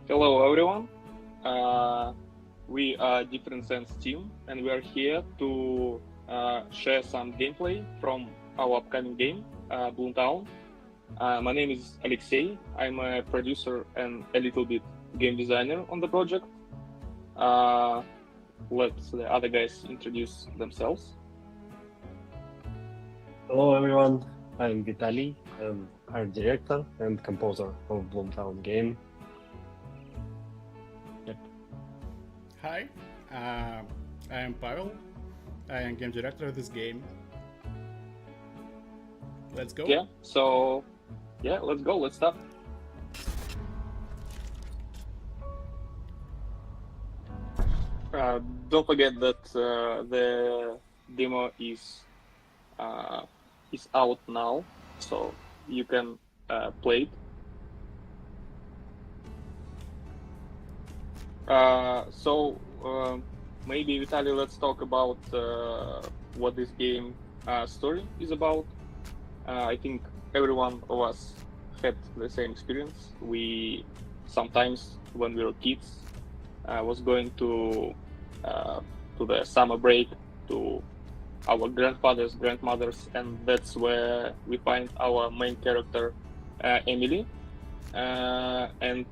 Hello, everyone. We are Different Sense team, and we are here to share some gameplay from our upcoming game, Bloomtown. My name is Alexey. I'm a producer and a little bit game designer on the project. Uh, let the other guys introduce themselves. Hello everyone, I'm Vitaly. I'm art director and composer of Bloomtown game. Hi, I am Pavel. I am game director of this game. Let's go. Let's go. Let's start. Don't forget that the demo is out now, so you can play it. Maybe Vitaly, let's talk about what this game story is about. I think every one of us had the same experience. We sometimes, when we were kids, was going to the summer break to our grandfathers, grandmothers, and that's where we find our main character, Emily, and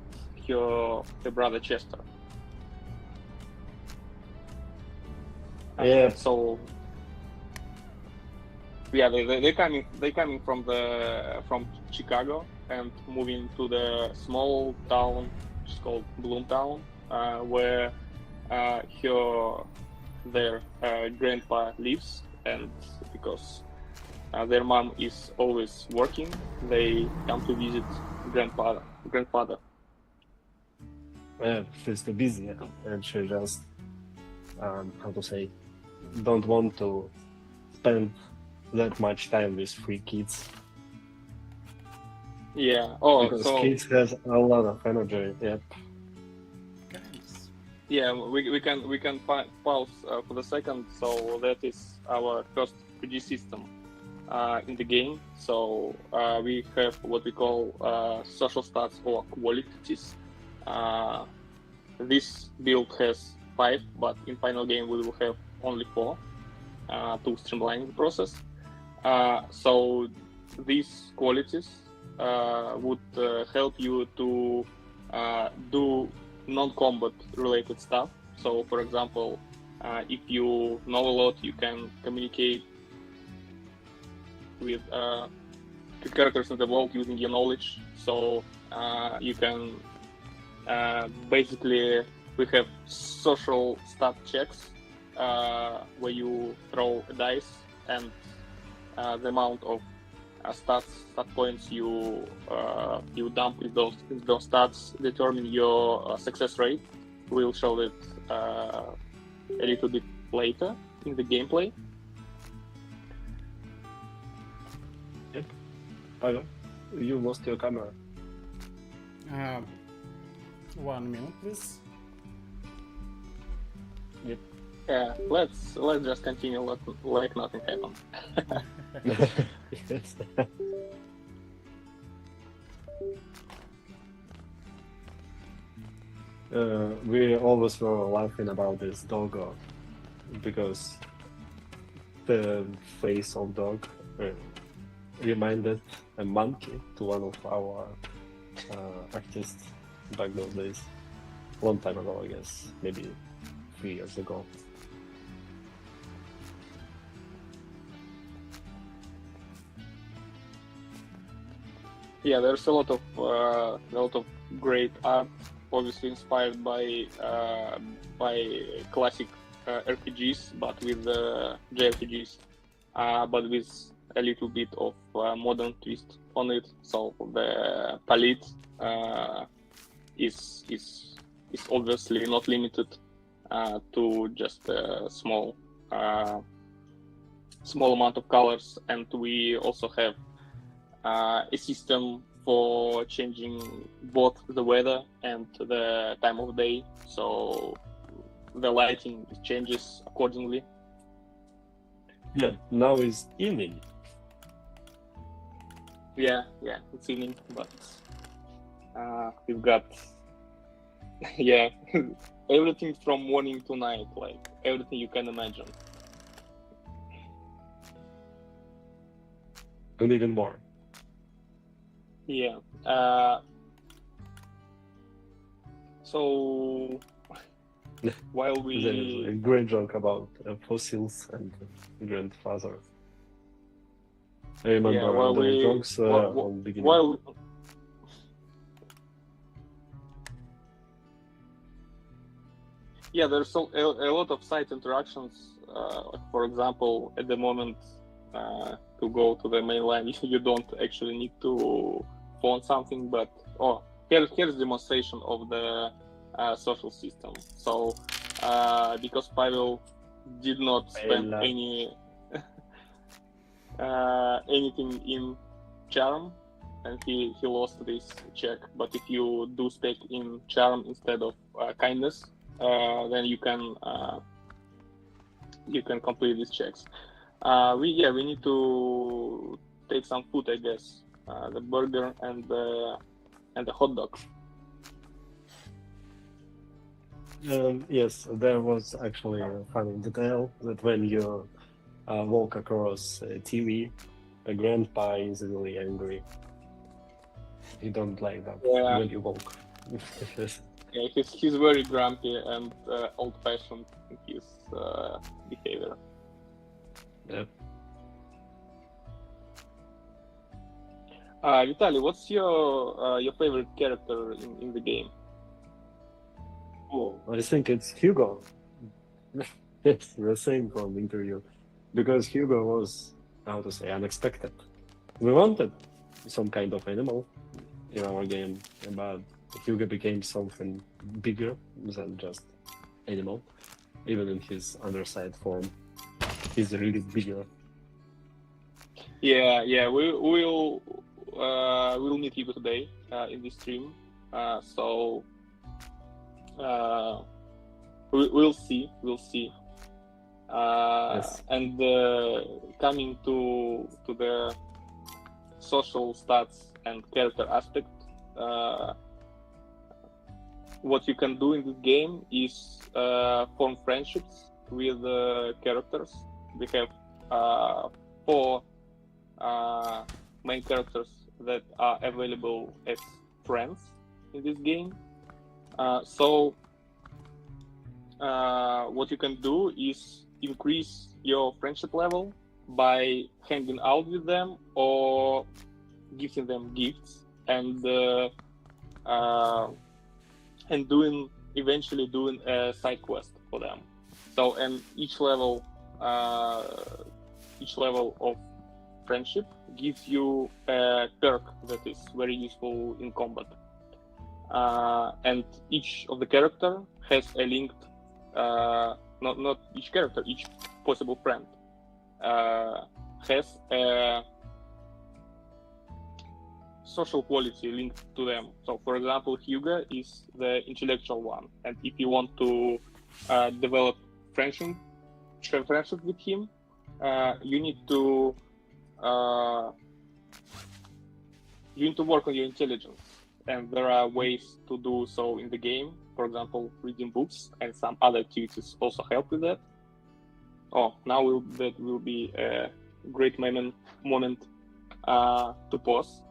her brother Chester. Yeah. So yeah, they coming from Chicago and moving to the small town which is called Bloomtown, where their grandpa lives, and because their mom is always working, they come to visit grandfather. She's too busy and she just, how to say, don't want to spend that much time with three kids. Yeah. Because kids has a lot of energy. Yeah. Guys. Yeah, we can pause for the second. So that is our first RPG system in the game. So we have what we call social stats or qualities. This build has 5, but in final game we will have only 4 to streamline the process. So these qualities would help you to do non-combat related stuff. So, for example, if you know a lot, you can communicate with characters in the world using your knowledge. So you can basically, we have social stat checks where you throw a dice, and the amount of stat points you dump in those stats determine your success rate. We'll show it a little bit later in the gameplay. Yep. Pavel, you lost your camera. 1 minute, please. Yep. Yeah, let's just continue like nothing happened. Yes. We always were laughing about this dog because the face of dog reminded a monkey to one of our artists back those days. Long time ago, I guess, maybe 3 years ago. Yeah, there's a lot of great art, obviously inspired by classic RPGs, but with JRPGs, but with a little bit of modern twist on it. So the palette is obviously not limited to just a small amount of colors, and we also have a system for changing both the weather and the time of day, so the lighting changes accordingly. Yeah, now is evening. Yeah, it's evening, but we've got Yeah, everything from morning to night, like everything you can imagine. And even more. Yeah. So while There is a we great joke about fossils and grandfather. I remember while the we jokes on the beginning. while yeah, there's a lot of site interactions. Like for example, at the moment, to go to the mainland, you don't actually need to phone something, but here's demonstration of the social system. So because Pavel did not spend Well, anything in charm, and he lost this check. But if you do spec in charm instead of kindness, then you can complete these checks. We need to take some food, I guess. The burger and the hot dog. Yes, there was actually a funny detail that when you walk across TV, a grandpa is really angry. He don't like that Yeah. when you walk. Yeah, he's very grumpy and old-fashioned in his behavior. Yeah. Vitaly, what's your favorite character in the game? Oh, I think it's Hugo. Yes, the same from interview, because Hugo was, how to say, unexpected. We wanted some kind of animal in our game, but Hugo became something bigger than just animal, even in his underside form. He's really bigger. Yeah, we'll meet Hugo today in this stream. So we'll see. Yes. And coming to the social stats and character aspect, what you can do in this game is form friendships with characters. We have 4 main characters that are available as friends in this game. So what you can do is increase your friendship level by hanging out with them or giving them gifts and eventually doing a side quest for them. So, and each level of friendship gives you a perk that is very useful in combat. And each of the character has a linked, not each character, each possible friend has a social quality linked to them. So, for example, Hugo is the intellectual one, and if you want to develop friendship with him, you need to work on your intelligence, and there are ways to do so in the game. For example, reading books and some other activities also help with that. Now that will be a great moment to pause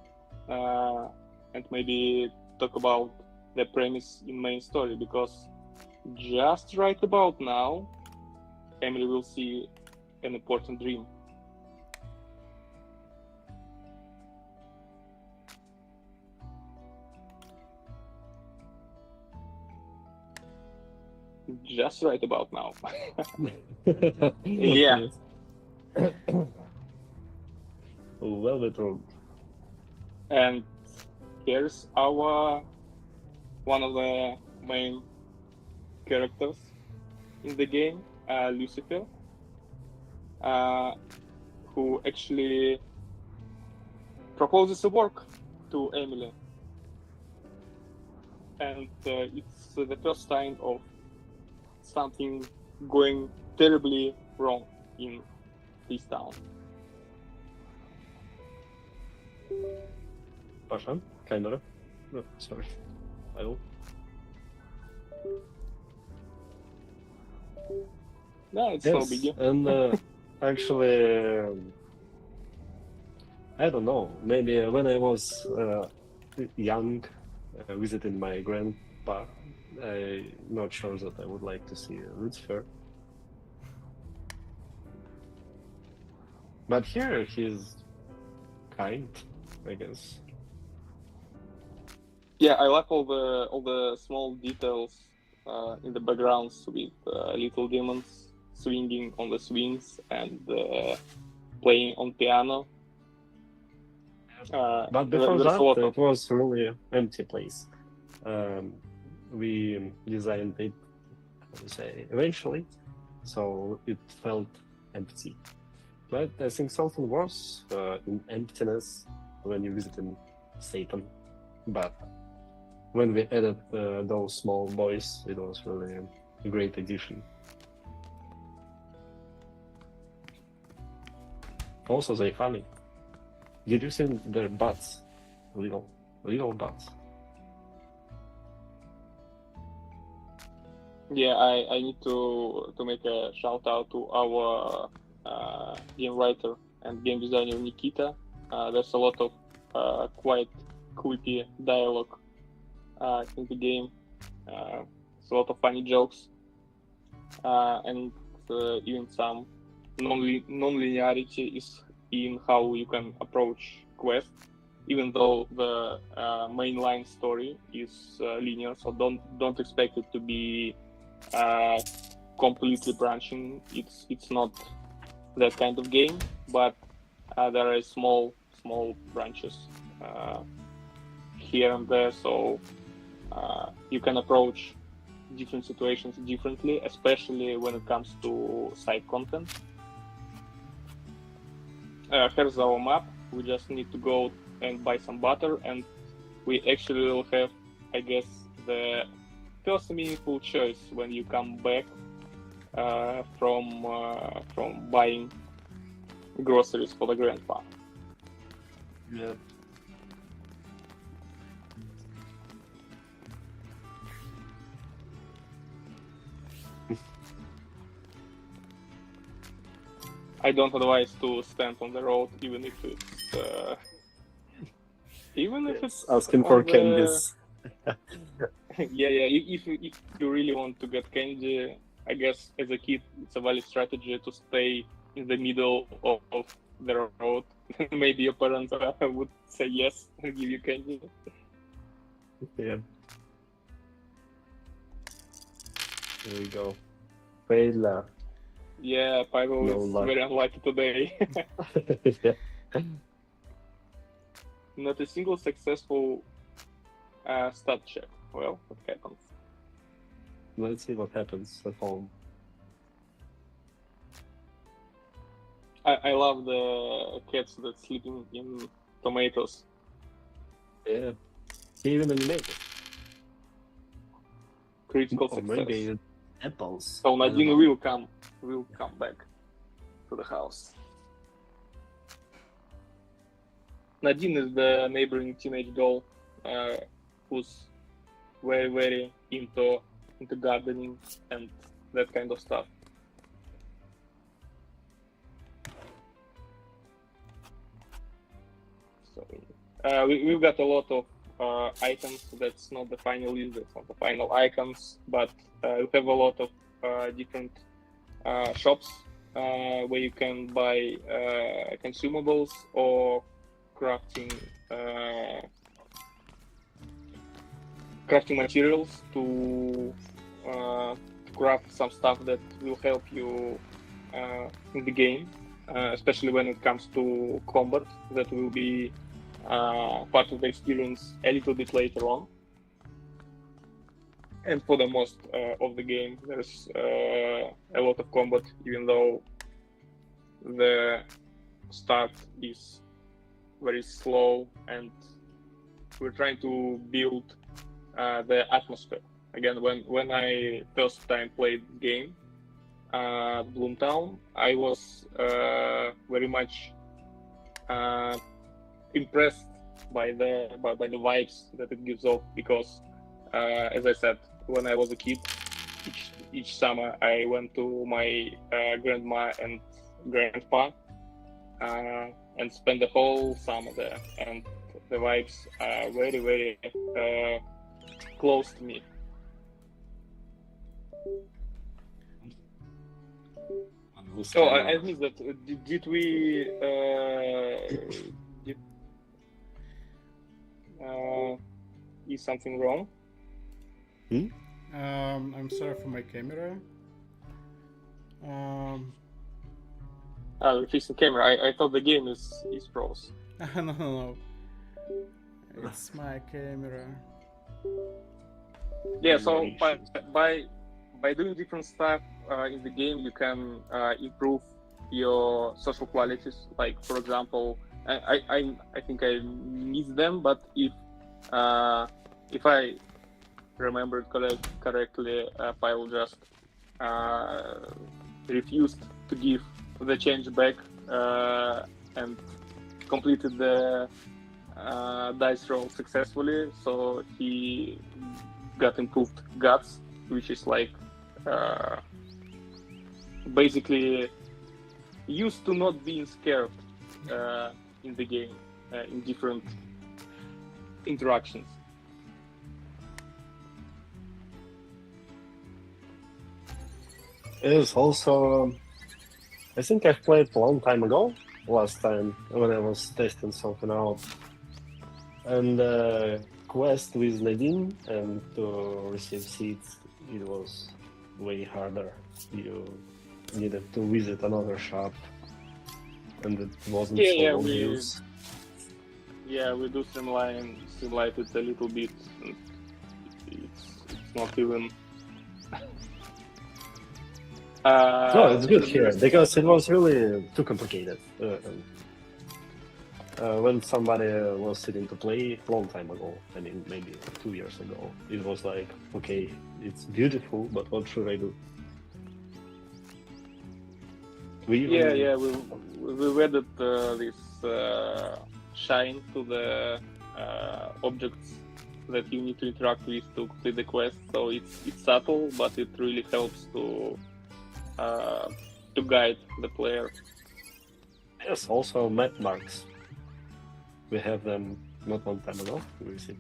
and maybe talk about the premise in main story, because just right about now, Emily will see an important dream. Just right about now. Yeah. Velvet Room. And here's one of the main characters in the game, Lucifer, who actually proposes a work to Emily. And it's the first sign of something going terribly wrong in this town. Pasha, camera. No, sorry. I will. No, it's no Yes, biggie. and actually, I don't know. Maybe when I was young, visiting my grandpa, I'm not sure that I would like to see Lucifer. But here he's kind, I guess. Yeah, I like all the small details in the backgrounds with little demons swinging on the swings and playing on piano. But before There's a that, lot of it was really empty place. Um, we designed it, how to say, eventually, so it felt empty. But I think something was in emptiness when you visited Satan. But when we added those small boys, it was really a great addition. Also, they funny. Did you see their butts? Little butts. Yeah, I need to make a shout out to our game writer and game designer Nikita. There's a lot of quite creepy dialogue in the game. It's a lot of funny jokes and even some non-linearity is in how you can approach quests. Even though the mainline story is linear, so don't expect it to be completely branching. It's not that kind of game, but there are small branches here and there, so you can approach different situations differently, especially when it comes to side content. Here's our map. We just need to go and buy some butter, and we actually will have, I guess, the first meaningful choice when you come back from buying groceries for the grandpa. Yeah. I don't advise to stand on the road, even if it's Asking for on the... candies. yeah. If you really want to get candy, I guess as a kid it's a valid strategy to stay in the middle of the road. Maybe your parents would say yes and give you candy. Yeah. There we go. Failure. Yeah, Pavel No is luck. very unlucky today. Yeah. Not a single successful stat check. Well, what happens? Let's see what happens at home. I love the cats that sleeping in tomatoes. Yeah. He even animated. Critical Or success. maybe apples. So I don't Nadine know. will come back to the house. Nadine is the neighboring teenage girl who's very into gardening and that kind of stuff. So we've got a lot of items. That's not the final list. That's not the final icons, but we have a lot of different shops where you can buy consumables or crafting materials to craft some stuff that will help you in the game, especially when it comes to combat. That will be part of the experience a little bit later on. And for the most of the game, there's a lot of combat, even though the start is very slow, and we're trying to build the atmosphere. Again, when I first time played the game, Bloomtown, I was very much impressed by the vibes that it gives off, because as I said, when I was a kid. Each summer I went to my grandma and grandpa and spent the whole summer there, and the vibes are very, very close to me. Oh, I missed that. Did we is something wrong? I'm sorry for my camera. Fixing camera. I thought the game is froze. No. It's my camera. Yeah, so by doing different stuff in the game, you can improve your social qualities. Like, for example, I think I missed them, but if I remembered correctly, Pavel just refused to give the change back and completed the dice roll successfully, so he got improved guts, which is like basically used to not being scared in the game in different interactions. It is also, I think I played a long time ago, last time when I was testing something out. And quest with Nadine and to receive seeds, it was way harder. You needed to visit another shop, and it wasn't so obvious. Yeah, we do streamline it a little bit. It's not even. No, it's good here because it was really too complicated. When somebody was sitting to play a long time ago, I mean maybe 2 years ago, it was like, okay, it's beautiful, but what should I do? We added this shine to the objects that you need to interact with to complete the quest. So it's subtle, but it really helps to guide the player. Yes, also map marks. We have them not long time ago. We see.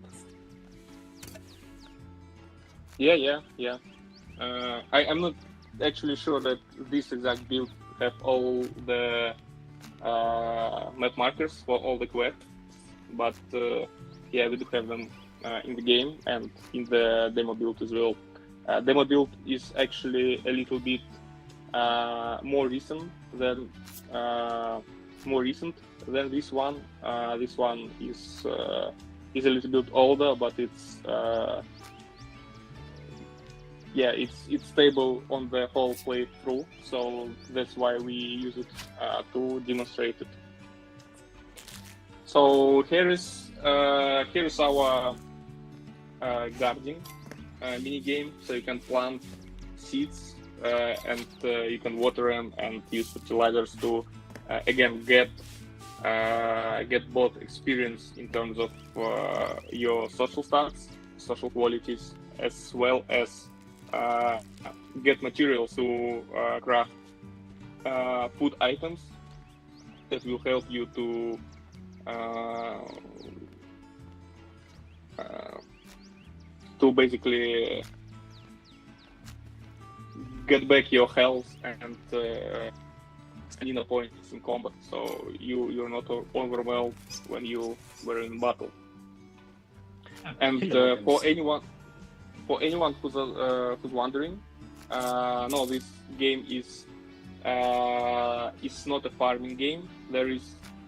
Yeah. I'm not actually sure that this exact build have all the map markers for all the quests, but yeah, we do have them in the game and in the demo build as well. Demo build is actually a little bit more recent than this one. This one is a little bit older, but it's it's stable on the whole playthrough, so that's why we use it to demonstrate it. So here is our gardening mini game. So you can plant seeds and you can water them and use fertilizers to again get both experience in terms of your social stats, social qualities, as well as get materials to craft food items that will help you to basically get back your health and stamina points in combat, so you're not overwhelmed when you were in battle. And for anyone who's wondering, no, this game is not a farming game.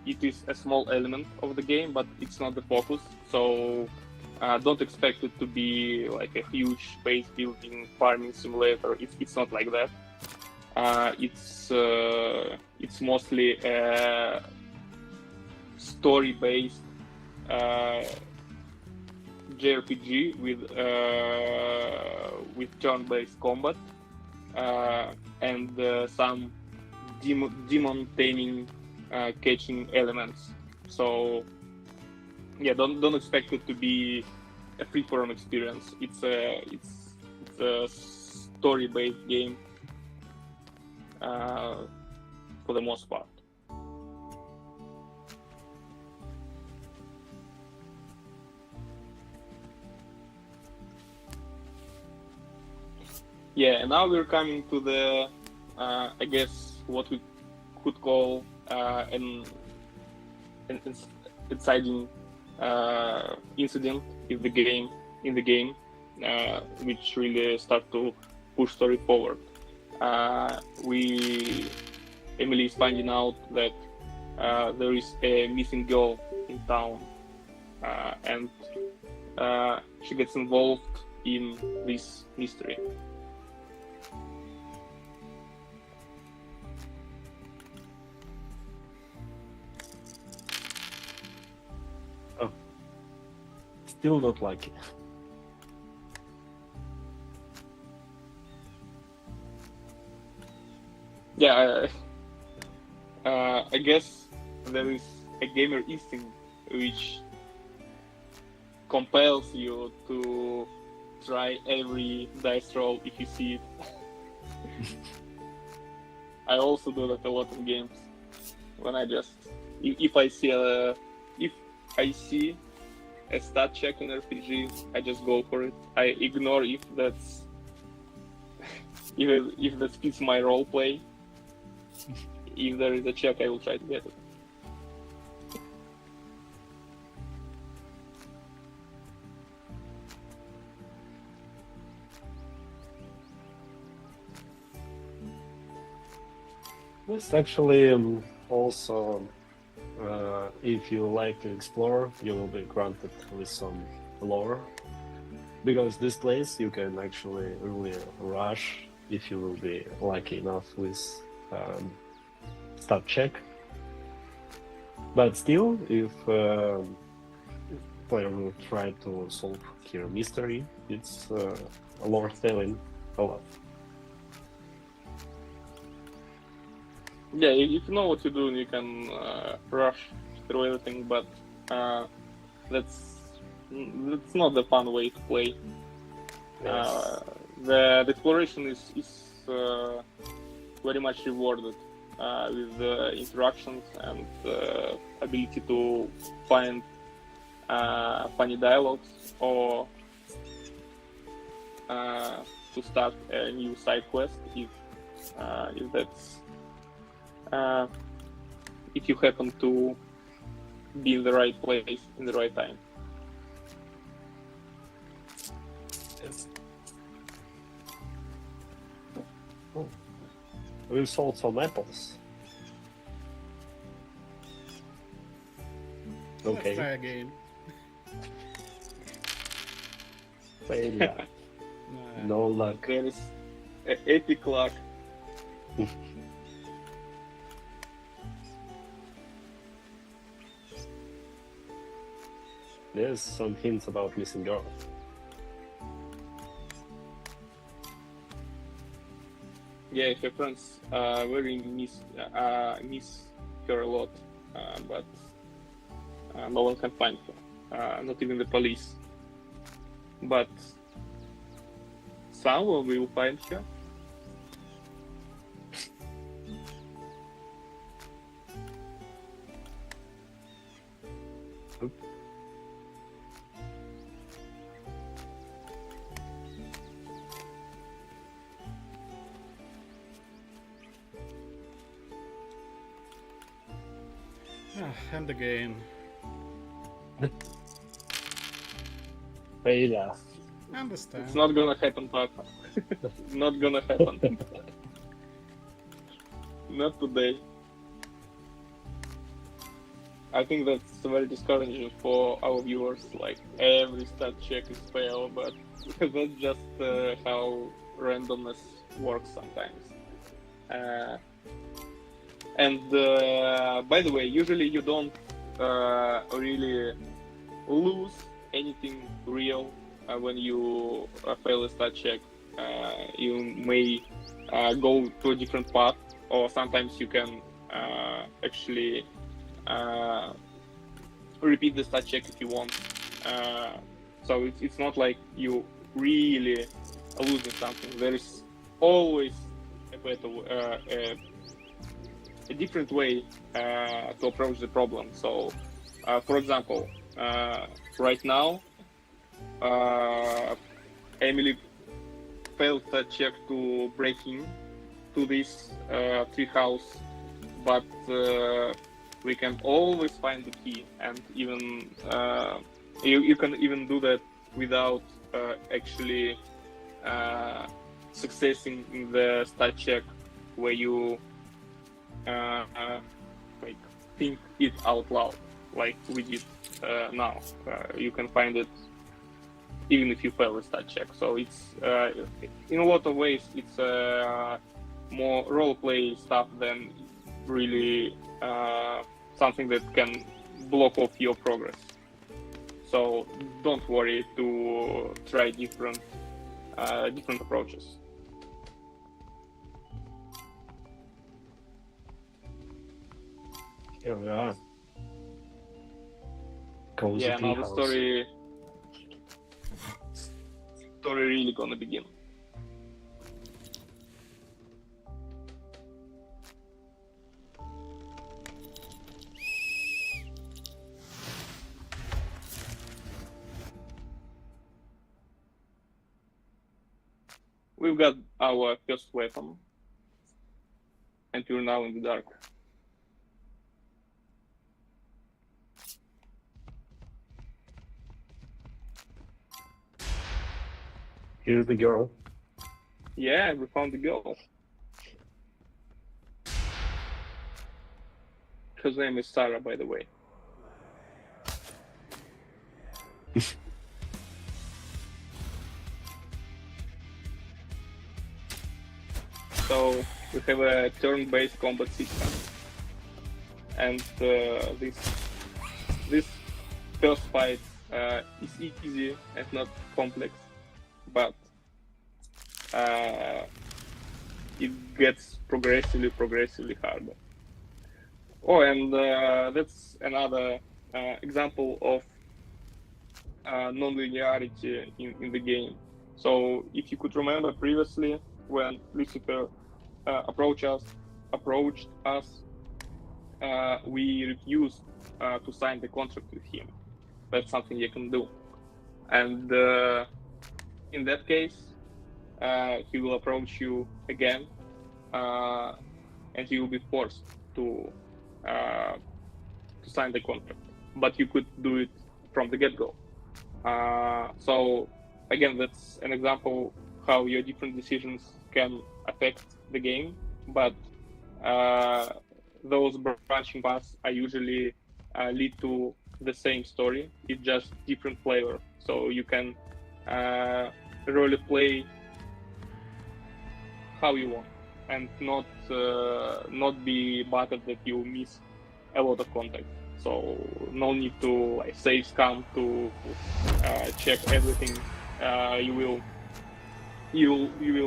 It is a small element of the game, but it's not the focus. So don't expect it to be like a huge base building farming simulator. It's not like that. It's mostly a story-based JRPG with turn-based combat and some demon taming catching elements. So yeah, don't expect it to be a free-form experience. It's a story-based game for the most part. Yeah, and now we're coming to the, I guess, what we could call an inciting incident in the game, which really start to push story forward. Emily is finding out that there is a missing girl in town, and she gets involved in this mystery. Still not lucky. Yeah, I guess there is a gamer instinct which compels you to try every dice roll if you see it. I also do that a lot in games. When I just, if I see a stat check in RPG, I just go for it. I ignore if that's if that fits my role play. If there is a check, I will try to get it. This actually also, if you like to explore, you will be granted with some lore. Because this place you can actually really rush if you will be lucky enough with stat check. But still, if player will try to solve here mystery, it's lore telling a lot. Yeah, if you know what you're doing, you can rush through everything, but that's not the fun way to play. Yes. The exploration is very much rewarded with interactions and ability to find funny dialogues or to start a new side quest if that's if you happen to be in the right place in the right time. Yes. Oh. We've sold some apples. Let's Okay. try again. Failure. No luck. There is epic luck. There's some hints about missing girl. Yeah, her friends very miss her a lot, but no one can find her, not even the police. But someone will find her. And again. Failure. I understand. It's not gonna happen, Papa. Not gonna happen. Not today. I think that's very discouraging for our viewers. Like every stat check is fail, but that's just how randomness works sometimes. And by the way, usually you don't really lose anything real when you fail a stat check. You may go to a different path, or sometimes you can actually repeat the stat check if you want. So it's not like you really losing something. There is always a better, a different way to approach the problem. So, for example, right now, Emily failed a check to break in to this tree house, but we can always find the key, and even you can even do that without actually successing in the stat check, where you like think it out loud, like we did now. You can find it even if you fail a stat check. So it's in a lot of ways it's more role play stuff than really something that can block off your progress. So don't worry to try different approaches. Here we are. Cozy Yeah, now the treehouse. story really gonna begin. We've got our first weapon, and we're now in the dark. Here's the girl. Yeah, we found the girl. Her name is Sarah, by the way. So we have a turn-based combat system, and this first fight is easy and not complex, but it gets progressively harder. Oh, and that's another example of non-linearity in the game. So if you could remember previously, when Lucifer approached us, we refused to sign the contract with him. That's something you can do. And in that case, he will approach you again, and you will be forced to sign the contract. But you could do it from the get-go. So again, that's an example how your different decisions can affect the game, but those branching paths are usually lead to the same story. It's just different flavor. So you can really play how you want, and not be bothered that you miss a lot of content. So no need to like save scam to check everything. You will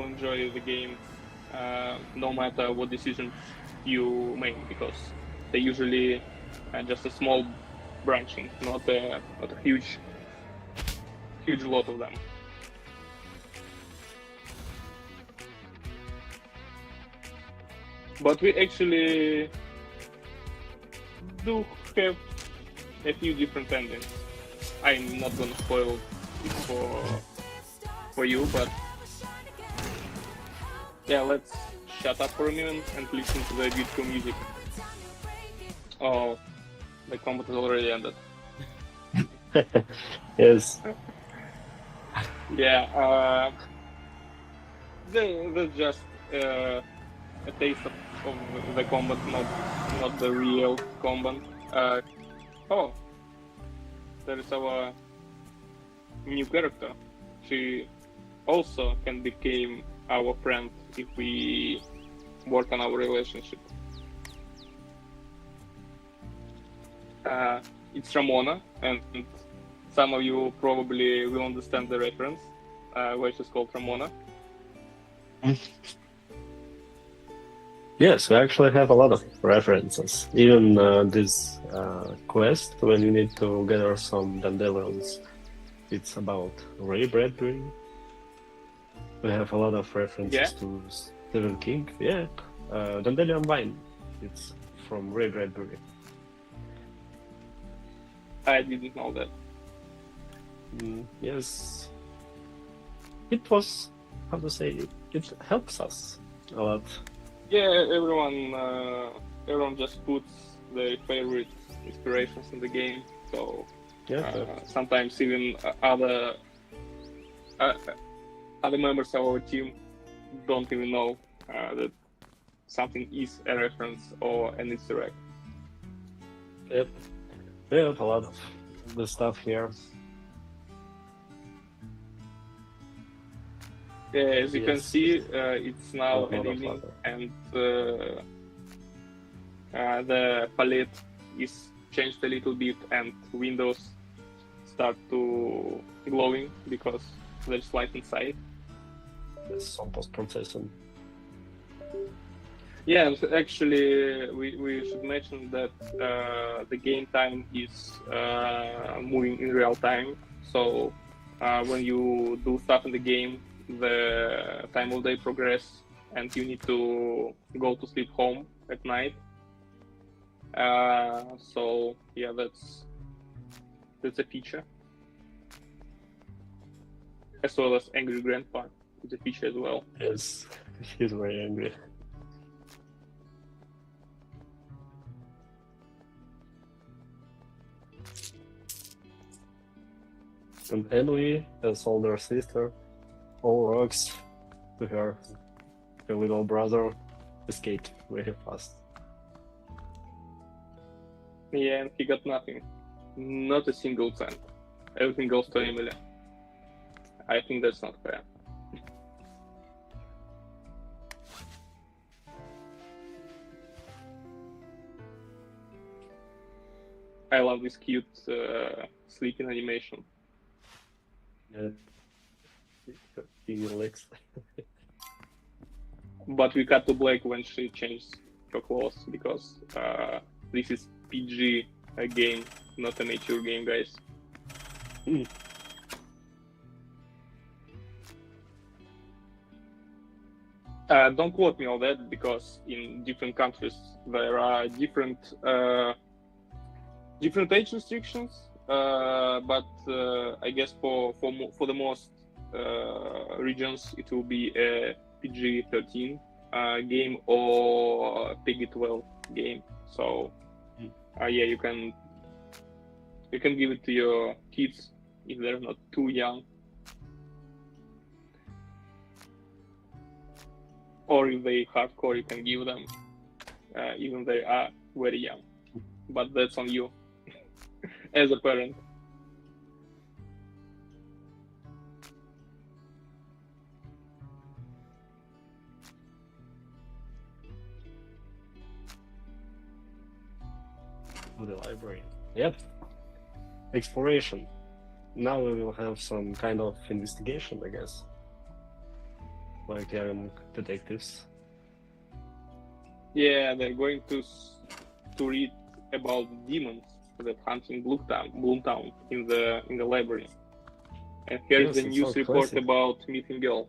enjoy the game no matter what decisions you make, because they usually just a small branching, not a huge lot of them. But we actually do have a few different endings. I'm not gonna spoil it for you, but yeah, let's shut up for a minute and listen to the beautiful music. Oh, the combat has already ended. Yes. Yeah, that's just a taste of the combat, not the real combat. Oh, there is our new character. She also can become our friend if we work on our relationship. It's Ramona, and some of you probably will understand the reference, why she's called Ramona. Yes, we actually have a lot of references. Even this quest, when you need to gather some dandelions, it's about Ray Bradbury. We have a lot of references to Stephen King. Yeah, Dandelion Wine. It's from Ray Bradbury. I didn't know that. Yes, it was, how to say, it helps us a lot. Yeah, everyone just puts their favorite inspirations in the game. So sometimes even other members of our team don't even know that something is a reference or an Easter egg. Yep, we have a lot of the stuff here. Yeah, as you can see, it's now an evening, and the palette is changed a little bit, and windows start to glowing because there's light inside. There's some post-processing. Yeah, and actually, we should mention that the game time is moving in real time. So when you do stuff in the game, the time of day progress, and you need to go to sleep home at night. So yeah, that's a feature, as well as Angry Grandpa is a feature as well. Yes, he's very angry. And Emily, as older sister, all rocks to her. Her little brother escaped very fast. Yeah, and he got nothing. Not a single cent. Everything goes to Emily. I think that's not fair. I love this cute sleeping animation. Yeah. Legs. But we cut to black when she changed her clothes because this is PG game, not a mature game, guys. Don't quote me on that because in different countries there are different age restrictions. But I guess for the most regions it will be a PG-13 game or PG-12 game. So yeah, you can give it to your kids if they're not too young, or if they hardcore, you can give them even they are very young. But that's on you as a parent. To the library. Yep. Exploration. Now we will have some kind of investigation, I guess. Like young detectives. Yeah, they're going to read about demons that hunt in Bloomtown in the library. And here's the news report about Missing Girl.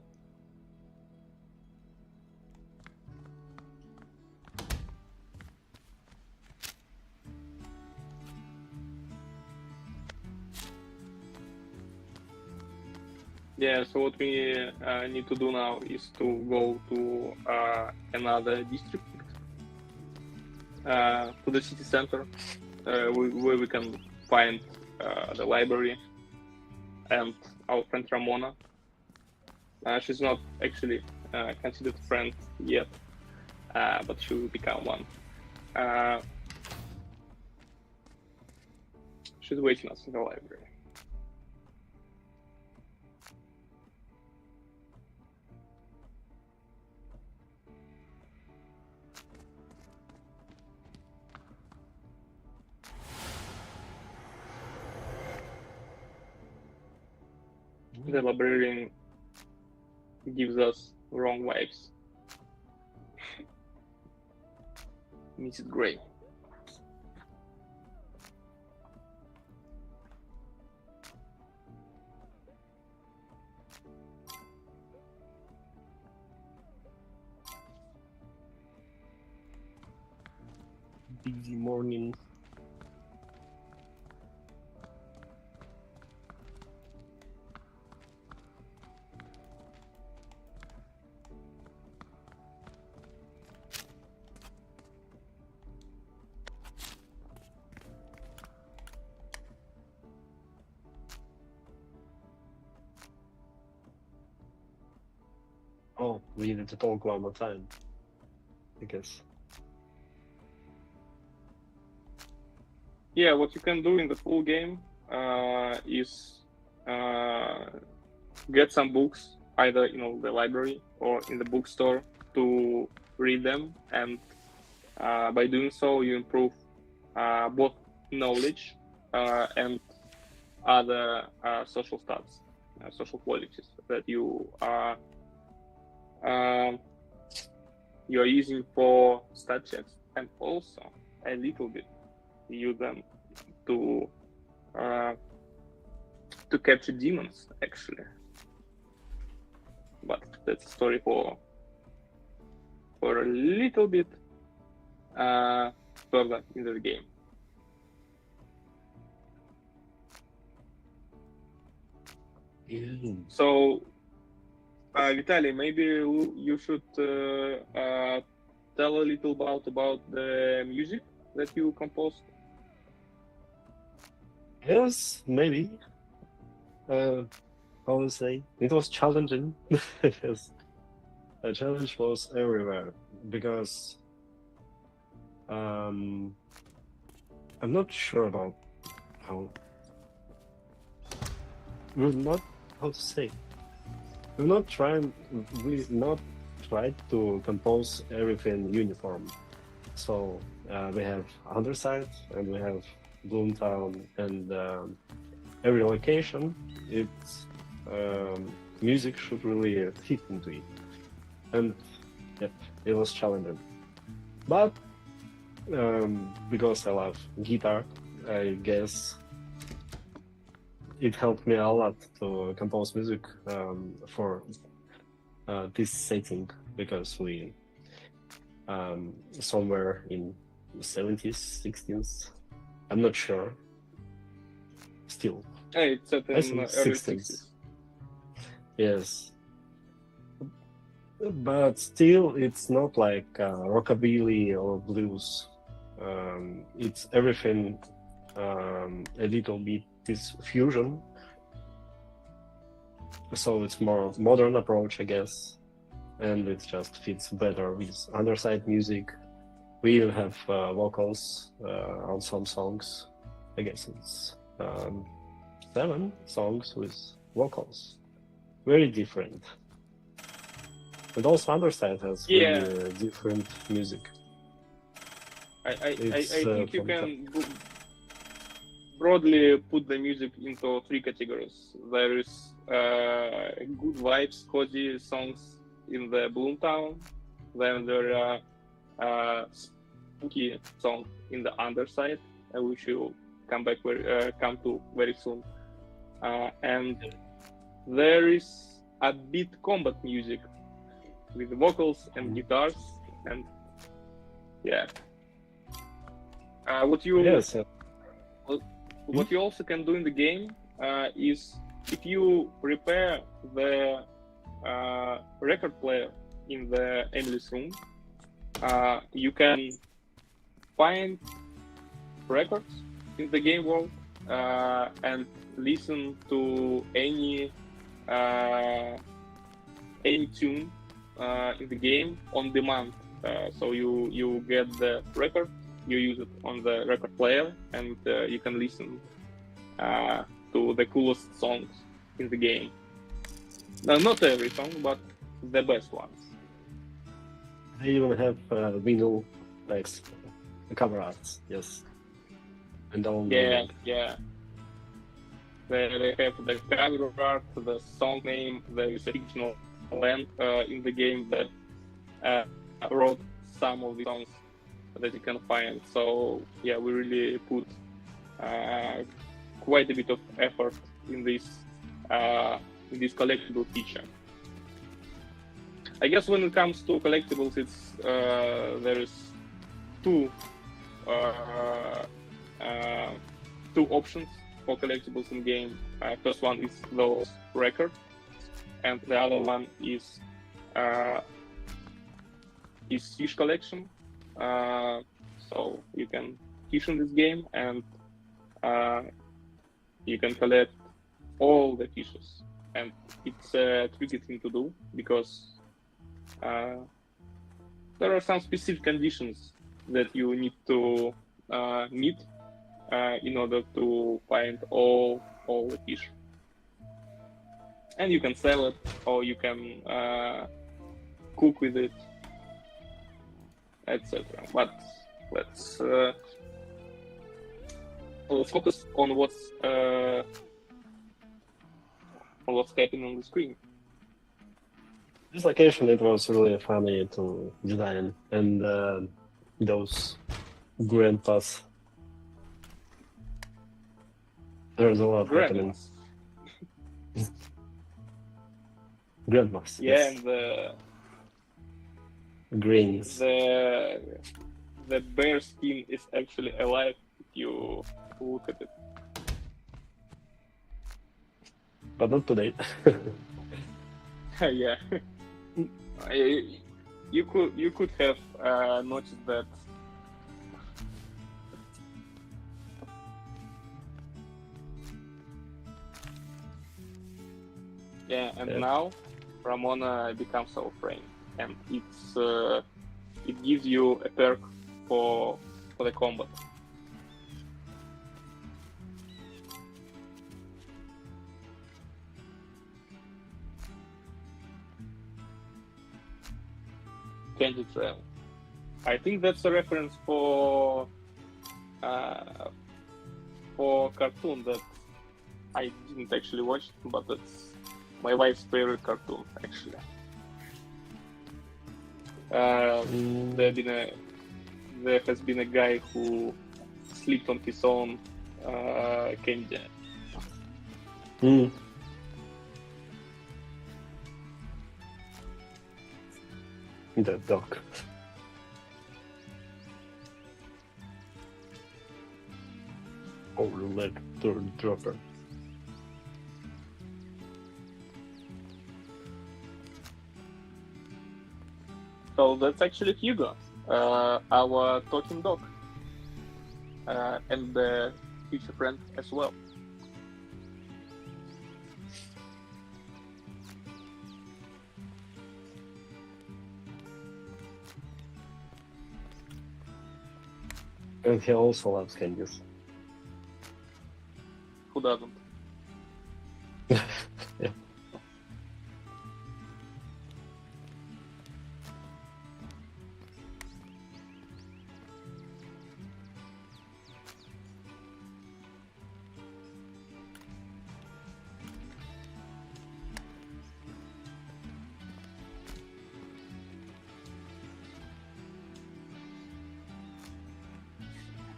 Yeah, so what we need to do now is to go to another district, to the city center, where we can find the library and our friend Ramona. She's not actually considered a friend yet, but she will become one. She's waiting us in the library. The librarian gives us wrong vibes. Mrs. Gray. busy morning. Oh, we needed to talk one more time, I guess. Yeah, what you can do in the full game is get some books, either the library or in the bookstore, to read them, and by doing so, you improve both knowledge and other social stats, social qualities that you are using for stat checks, and also a little bit use them to capture demons, actually. But that's a story for a little bit further in the game. So, Vitaly, maybe you should tell a little about the music that you composed. Yes, maybe. I would say it was challenging. Yes. The challenge was everywhere because I'm not sure about how how to say. We not tried to compose everything uniform. So we have Underside and we have Bloomtown, and every location, its music should really fit into it. And yeah, it was challenging. But because I love guitar, I guess it helped me a lot to compose music for this setting, because we somewhere in the 70s, 60s, I'm not sure. Still, It's set I in think early 60s. 60s. Yes, but still, it's not like rockabilly or blues. It's everything a little bit this fusion. So it's more modern approach, I guess, and it just fits better with Underside music. We even have vocals on some songs. I guess it's 7 songs with vocals. Very different. And also Underside has really different music. I think you can broadly put the music into 3 categories. There is good vibes, cozy songs in the Bloomtown. Then there are spooky songs in the Underside, which you'll come to very soon. And there is a bit combat music with vocals and guitars, and what you also can do in the game is, if you repair the record player in the Emily's room, you can find records in the game world and listen to any tune in the game on demand. So you get the record, you use it on the record player, and you can listen to the coolest songs in the game. Now, not every song, but the best ones. They even have vinyl, like cover arts, yes. And all. Yeah. They have the cover art, the song name. There is a fictional land in the game that wrote some of the songs that you can find. So yeah, we really put quite a bit of effort in this collectible feature. I guess when it comes to collectibles, it's there is 2 two options for collectibles in game. First one is those records, and the other one is fish collection. So you can fish in this game, and you can collect all the fishes. And it's a tricky thing to do because there are some specific conditions that you need to meet in order to find all the fish. And you can sell it, or you can cook with it, etc. But let's focus on what's happening on the screen. This location, it was really funny to design, and those grandpas. There's a lot happening. Grandmas. Yeah, Yes. and the Greens. the bear skin is actually alive if you look at it. But not today. Yeah, you could have noticed that. Yeah, and Yeah. now Ramona becomes our friend, and it gives you a perk for the combat. Candy Trail. I think that's a reference for cartoon that I didn't actually watch, but that's my wife's favorite cartoon actually. There has been a guy who slept on his own candy. Mm. The dog. Oh, leg dropper. So that's actually Hugo, our talking dog, and the future friend as well. And he also loves candies. Who doesn't? Yeah.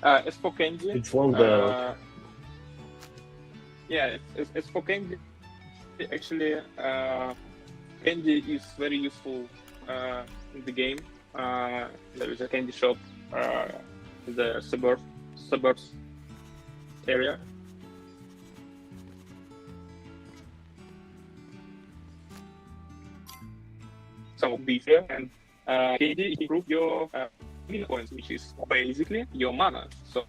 As for candy, It's one dog. yeah, as for candy, actually, candy is very useful in the game. There is a candy shop in the suburbs area. Some of these here, and candy improve your mana points, which is basically your mana. So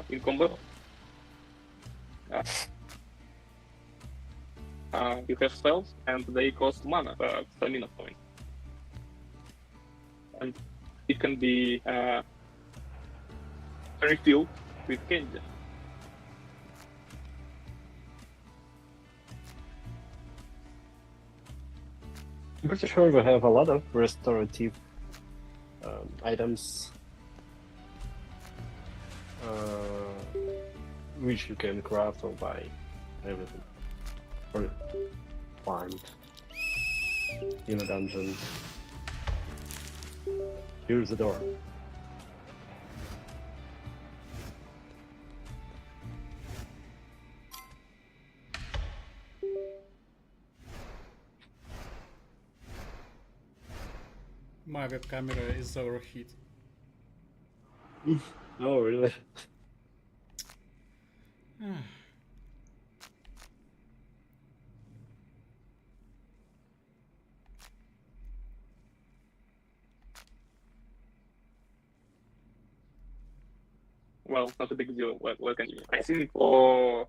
in combat, you have spells, and they cost mana, stamina points, and it can be refilled with candy. I'm pretty sure we have a lot of restorative items which you can craft or buy, everything, or find in a dungeon. Here's the door. My web camera is overheat. Oh, really? Well, not a big deal. Let's continue. I think for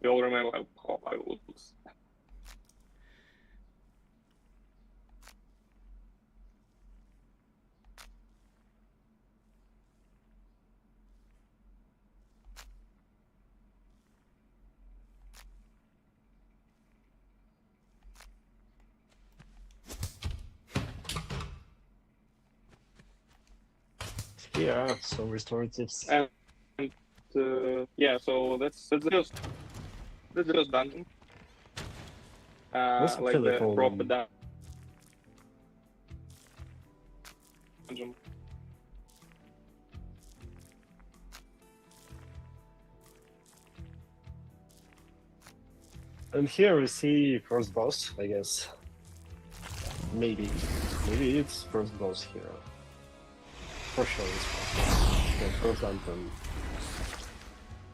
we all remember how I looks. Yeah, so restoratives. And yeah, so that's the first dungeon. What's Like actually the called? proper dungeon. And here we see first boss, I guess. Maybe it's first boss here. For sure it's first boss. The first dungeon.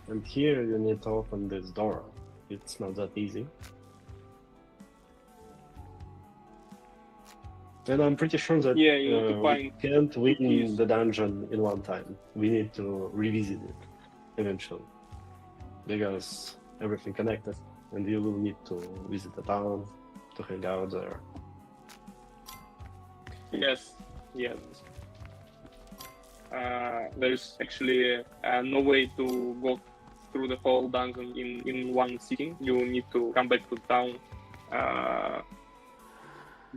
And here you need to open this door. It's not that easy. And I'm pretty sure that Yeah, you need to we find can't win keys. the dungeon in one time. We need to revisit it eventually. Because everything connected, and you will need to visit the town to hang out there. Yes. There's actually no way to go through the whole dungeon in one sitting. You need to come back to town,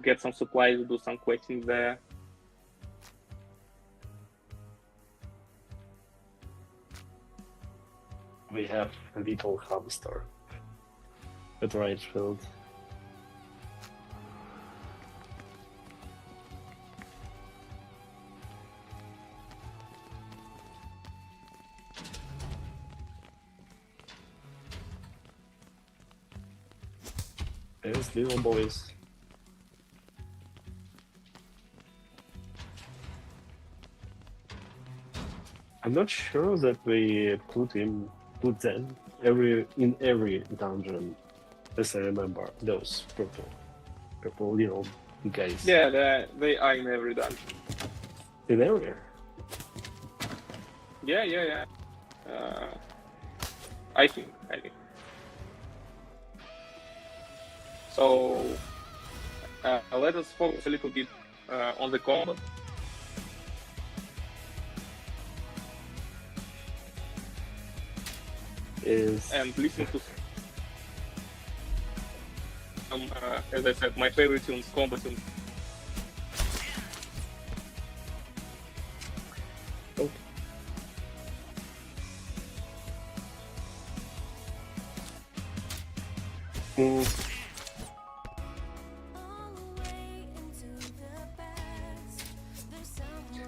get some supplies, do some questing there. We have a little hamster at Rightfield. Yes, little boys. I'm not sure that we put them in every dungeon, as I remember, those purple little guys. Yeah, they are in every dungeon. In every? Yeah. I think. So let us focus a little bit on the combat. And listen to some, as I said, my favorite tunes, combat tunes. Oh.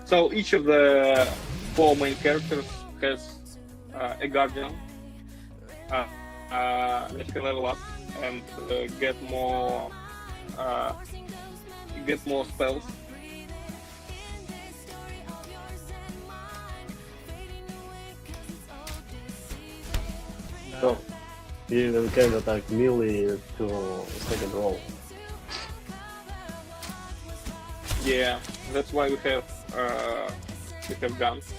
So each of the four main characters has a guardian that can level up and get more spells. So you can attack melee to second roll. Yeah, that's why we have guns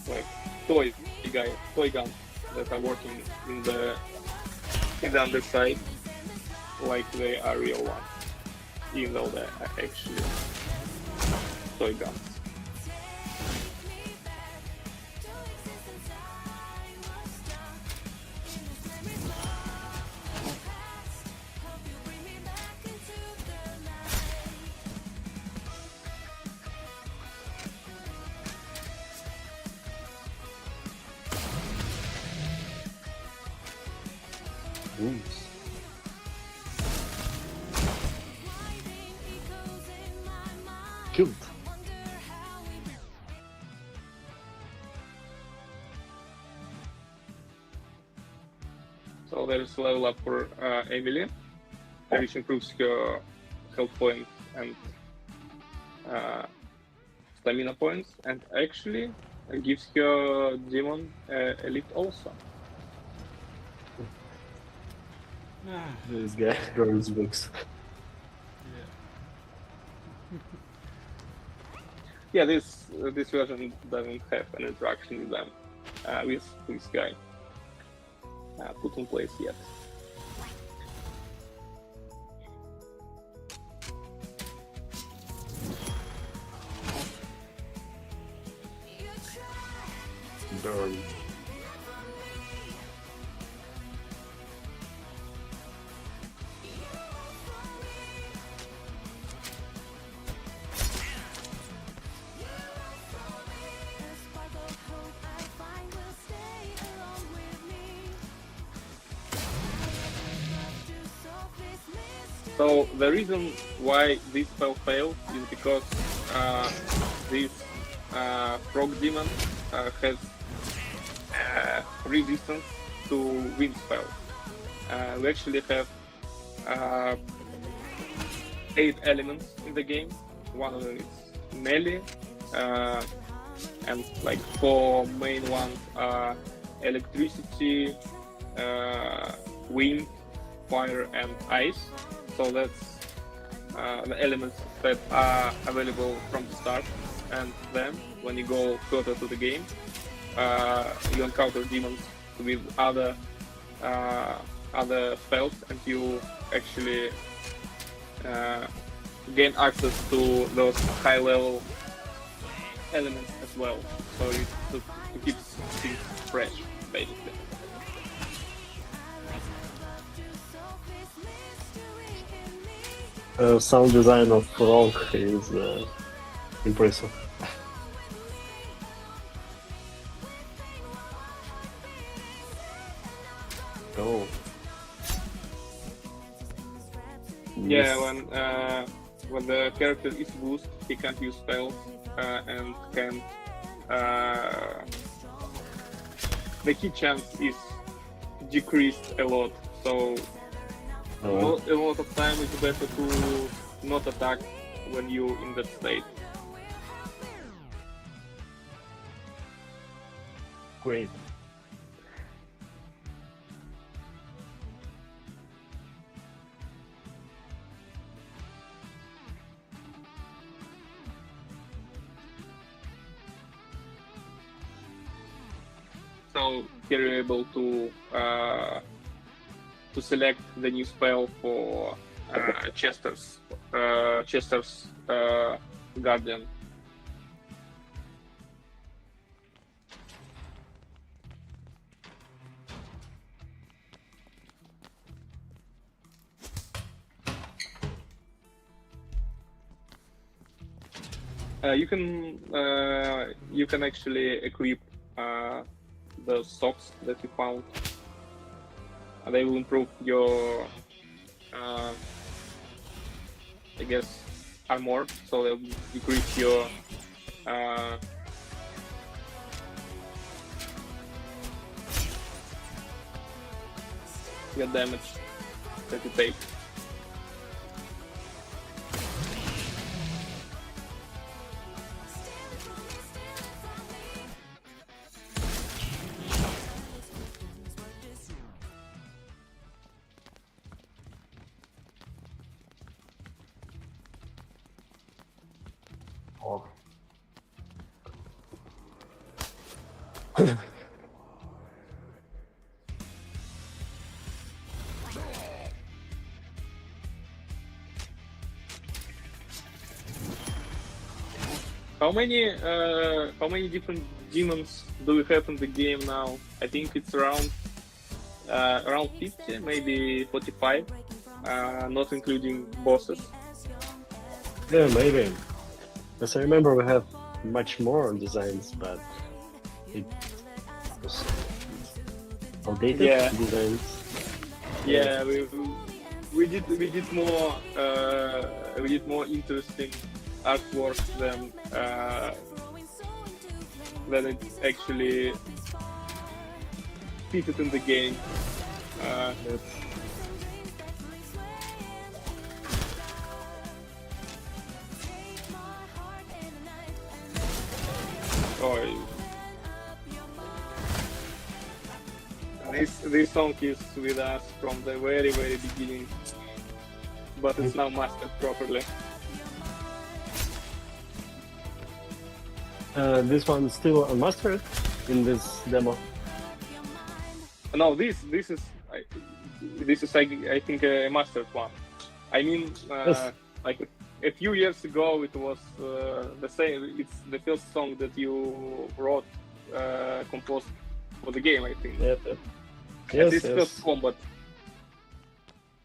like toy guns that are working in the underside like they are real ones, even though they're actually toy guns. Killed. So there is level up for Emily, which improves her health point and stamina points, and actually gives her demon elite also. Ah, This guy draws books. yeah. Yeah, this version doesn't have an interaction with them, with this guy put in place yet. Burn. So the reason why this spell failed is because this frog demon has resistance to wind spells. We actually have 8 elements in the game. One of them is melee, and like 4 main ones are electricity, wind, fire, and ice. So that's the elements that are available from the start. And then when you go further to the game, you encounter demons with other spells, and you actually gain access to those high-level elements as well. So to keep things fresh, basically. Sound design of Frog is impressive. Oh. Yeah, when the character is boosted, he can't use spells and can. The hit chance is decreased a lot, so a lot of time it's better to not attack when you're in that state. Great. So here you're able to select the new spell for Chester's Guardian. You can actually equip the socks that you found. They will improve your, I guess, armor. So they'll decrease your damage that you take. Oh. How many different demons do we have in the game now? I think it's around 50, maybe 45, not including bosses. Yeah, maybe. As I remember, we have much more designs, but it was outdated designs. Yeah, we did more interesting artwork than it actually fitted in the game. Oh, this song is with us from the very beginning, but it's now mastered properly. This one's still unmastered in this demo. No, this is I think a mastered one. I mean, Yes. like a few years ago, it was the same. It's the first song that you wrote, composed for the game, I think. Yep. And this first combat.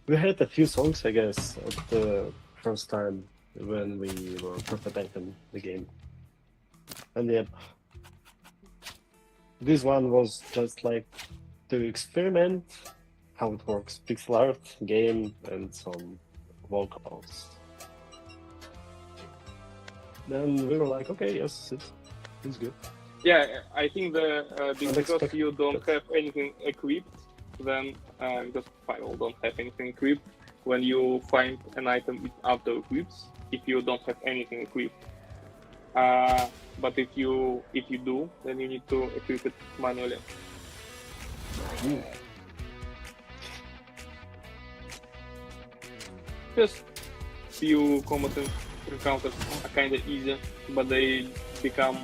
We had a few songs, I guess, at the first time when we were prototyping the game. And yep, this one was just like to experiment how it works, pixel art, game, and some vocals. Then we were like, okay, yes, it's good. Yeah, I think because Unexpected. you don't have anything equipped, then because Firewall don't have anything equipped, when you find an item, it auto equips if you don't have anything equipped. But if you do, then you need to equip it manually. Just few combat encounters are kind of easy, but they become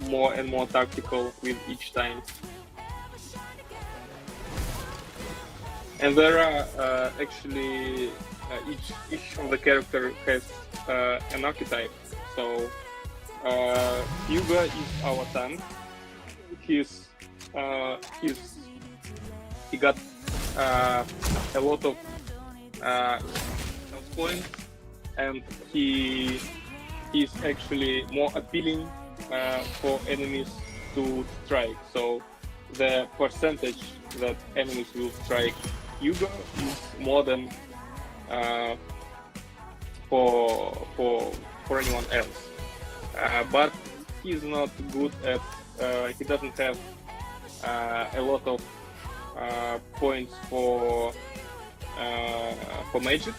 more and more tactical with each time. And there are actually each of the character has an archetype. So Hugo is our tank. He got a lot of health points, and he is actually more appealing for enemies to strike. So the percentage that enemies will strike Hugo is more than for anyone else. But he's not good at. He doesn't have a lot of points for magic,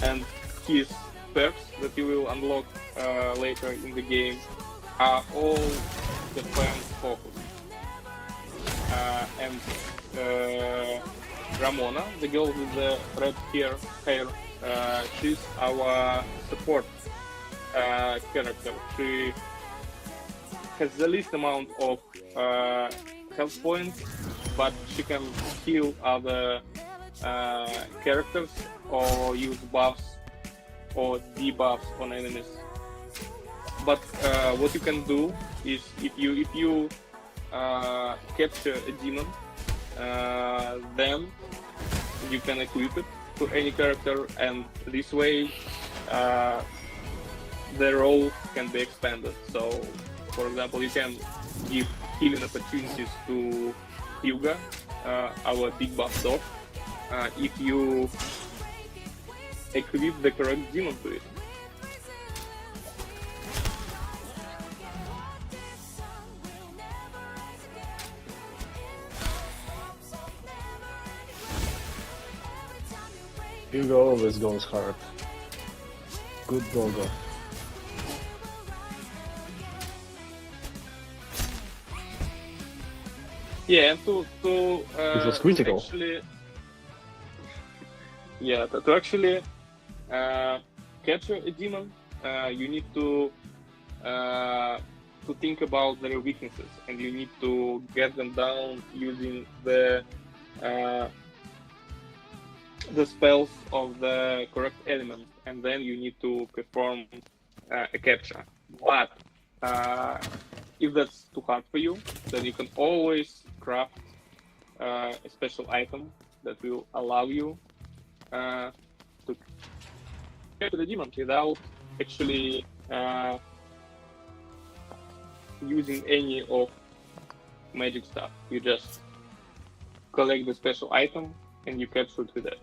and his perks that you will unlock later in the game are all defense focused. And Ramona, the girl with the red hair, she's our support character. She has the least amount of health points, but she can heal other characters or use buffs or debuffs on enemies. But what you can do is if you capture a demon, then you can equip it to any character, and this way the role can be expanded. So, for example, you can give healing opportunities to Hyuga, our big buff dog, if you equip the correct demon to it. Hugo always goes hard. Good doggo. Yeah, and to It was critical. actually, yeah, to actually capture a demon, you need to think about their weaknesses, and you need to get them down using the spells of the correct element, and then you need to perform a capture. But if that's too hard for you, then you can always craft a special item that will allow you to capture the demon without actually using any of magic stuff. You just collect the special item and you capture it with it.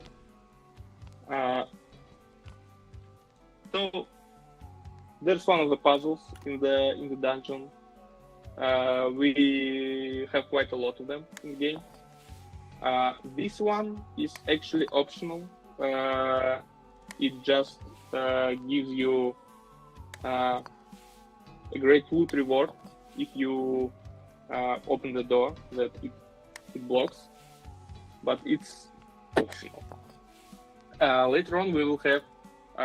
So there's one of the puzzles in the dungeon. We have quite a lot of them in the game. This one is actually optional. It just gives you a great loot reward if you open the door that it blocks, but it's optional. Later on, we will have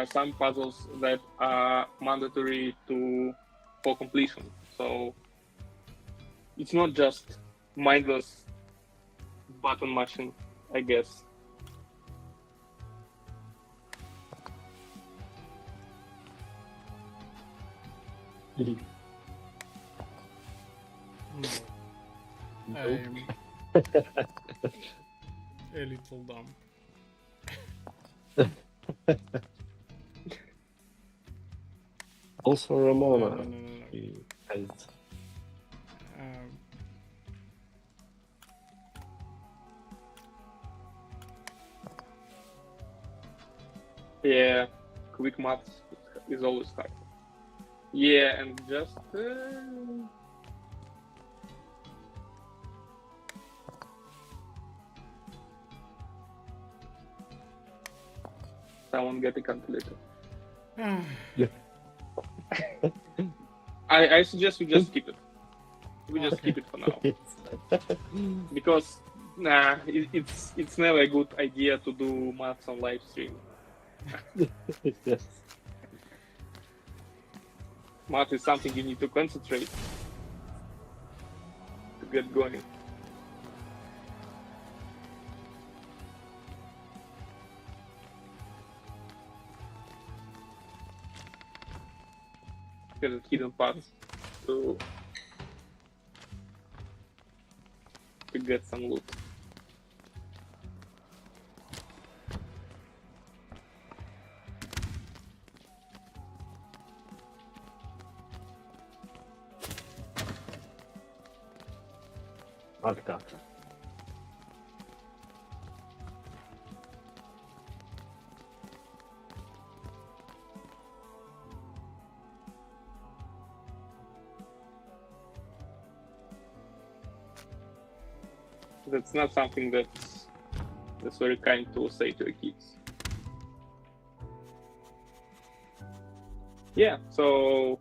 some puzzles that are mandatory for completion. So it's not just mindless button mashing, I guess. No. Nope. I'm a little dumb. Also, Ramona. No. He has Um, Yeah, quick maths is always hard. Yeah, and just someone get a calculator. I suggest we just skip it. We just skip it for now because it's never a good idea to do maths on live stream. yes. Math is something you need to concentrate to get going. There's hidden paths to get some loot. Like that. That's not something that's very kind to say to your kids. Yeah, so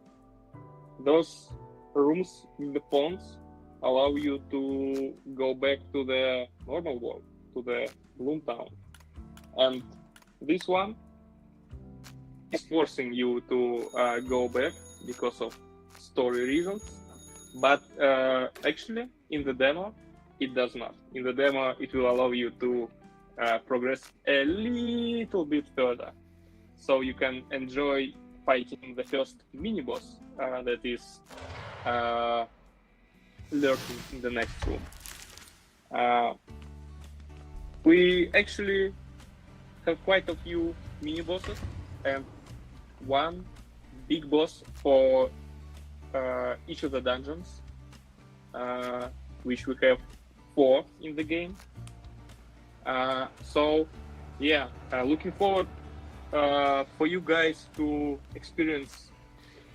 those rooms with the phones allow you to go back to the normal world, to the Bloomtown. And this one is forcing you to go back because of story reasons. But actually, in the demo, it does not. In the demo, it will allow you to progress a little bit further. So you can enjoy fighting the first mini-boss that is lurking in the next room. We actually have quite a few mini-bosses and one big boss for each of the dungeons, which we have 4 in the game. So yeah, looking forward for you guys to experience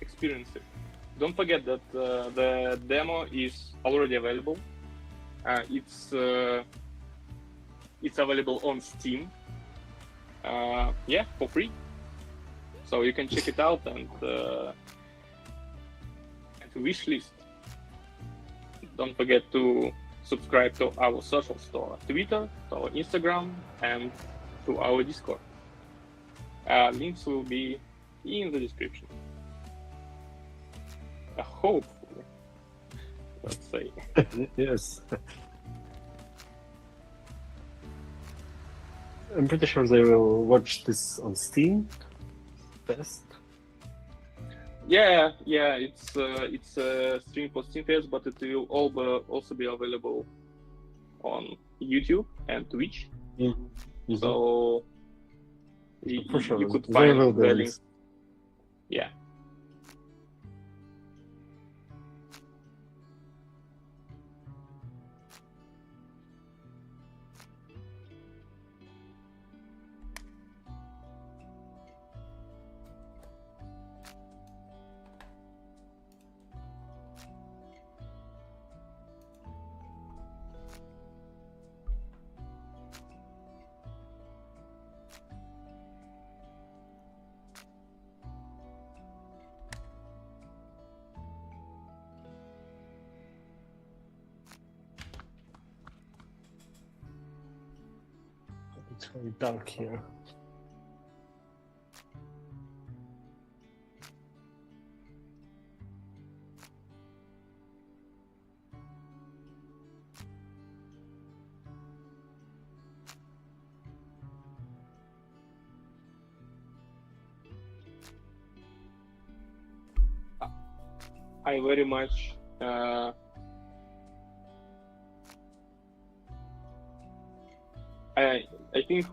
it. Don't forget that the demo is already available. It's available on Steam. Yeah, for free. So you can check it out and wish list. Don't forget to subscribe to our social store, Twitter, to our Instagram, and to our Discord. Links will be in the description. Hopefully, let's say. Yes. I'm pretty sure they will watch this on Steam first. Yeah, it's a stream for SteamFest, but it will also be available on YouTube and Twitch. Mm-hmm. So For sure, you could there find will be the a link. list. Yeah. It's very dark here. I very much I think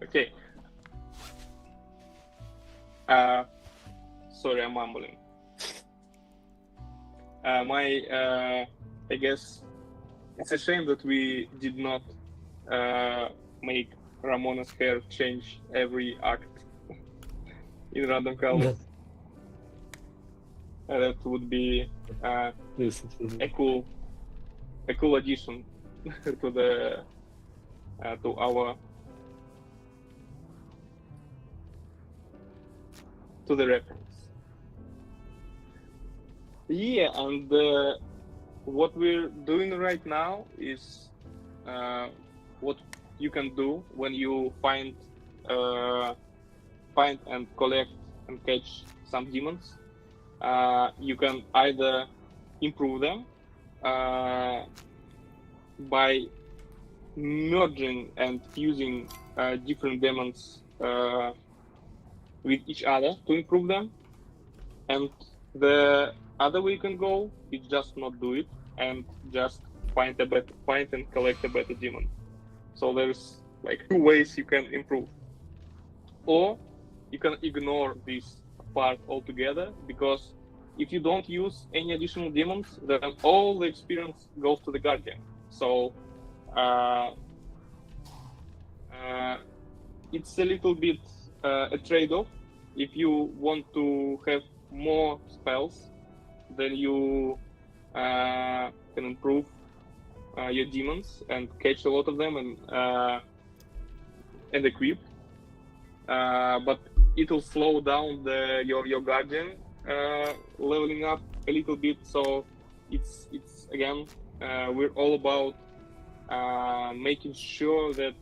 okay. Sorry, I'm mumbling. I guess it's a shame that we did not make Ramona's hair change every act in random colors. That would be This is a cool addition to the to our to the reference. Yeah, and what we're doing right now is what you can do when you find and collect and catch some demons. You can either improve them by merging and fusing different demons with each other to improve them, and the other way you can go is just not do it and just find and collect a better demon. So there's like two ways you can improve, or you can ignore this part altogether, because if you don't use any additional demons, then all the experience goes to the guardian. So it's a little bit a trade-off. If you want to have more spells, then you can improve your demons and catch a lot of them and equip. But it will slow down your guardian leveling up a little bit. So it's again we're all about making sure that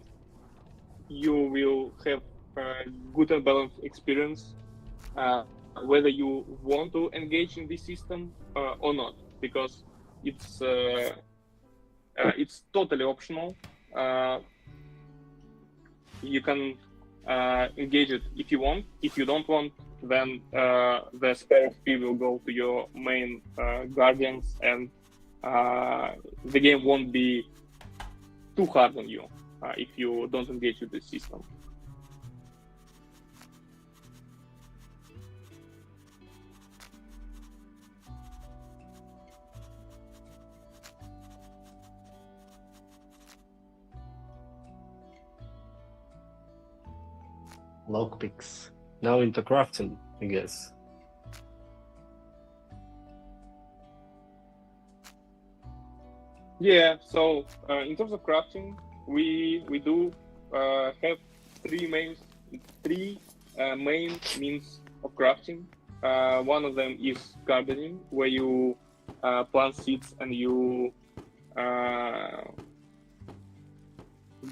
you will have a good and balanced experience, whether you want to engage in this system or not, because it's totally optional. You can engage it if you want. If you don't want, then the spare XP will go to your main guardians, and the game won't be too hard on you if you don't engage with the system. lockpicks. Now into crafting, I guess. Yeah, so in terms of crafting, we do have three main means of crafting. One of them is gardening, where you plant seeds and you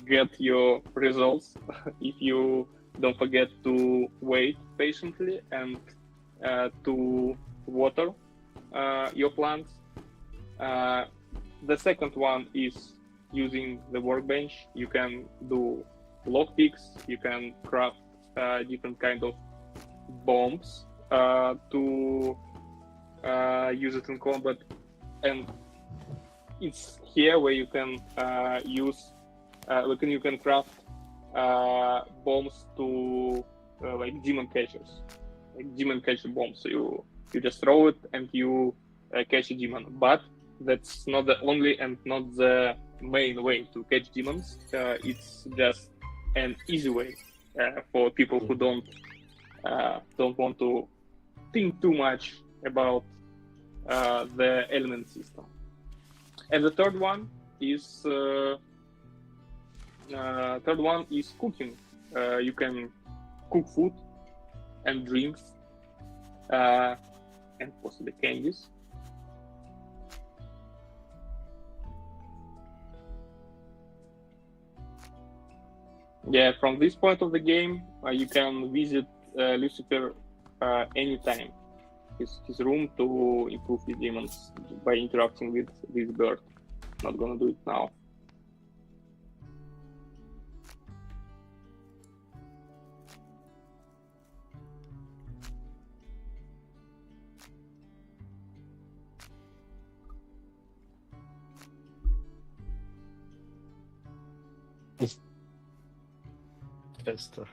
get your results if you don't forget to wait patiently and to water your plants. The second one is using the workbench. You can do lockpicks, you can craft different kind of bombs to use it in combat, and it's here where you can use you can craft bombs to like demon catchers, like demon catcher bombs. So you just throw it and you catch a demon, but that's not the only and not the main way to catch demons. It's just an easy way for people who don't want to think too much about the element system. And the third one is cooking. You can cook food and drinks and possibly candies. Yeah, from this point of the game, you can visit Lucifer anytime. His room to improve his demons by interacting with this bird. Not gonna do it now. Faster.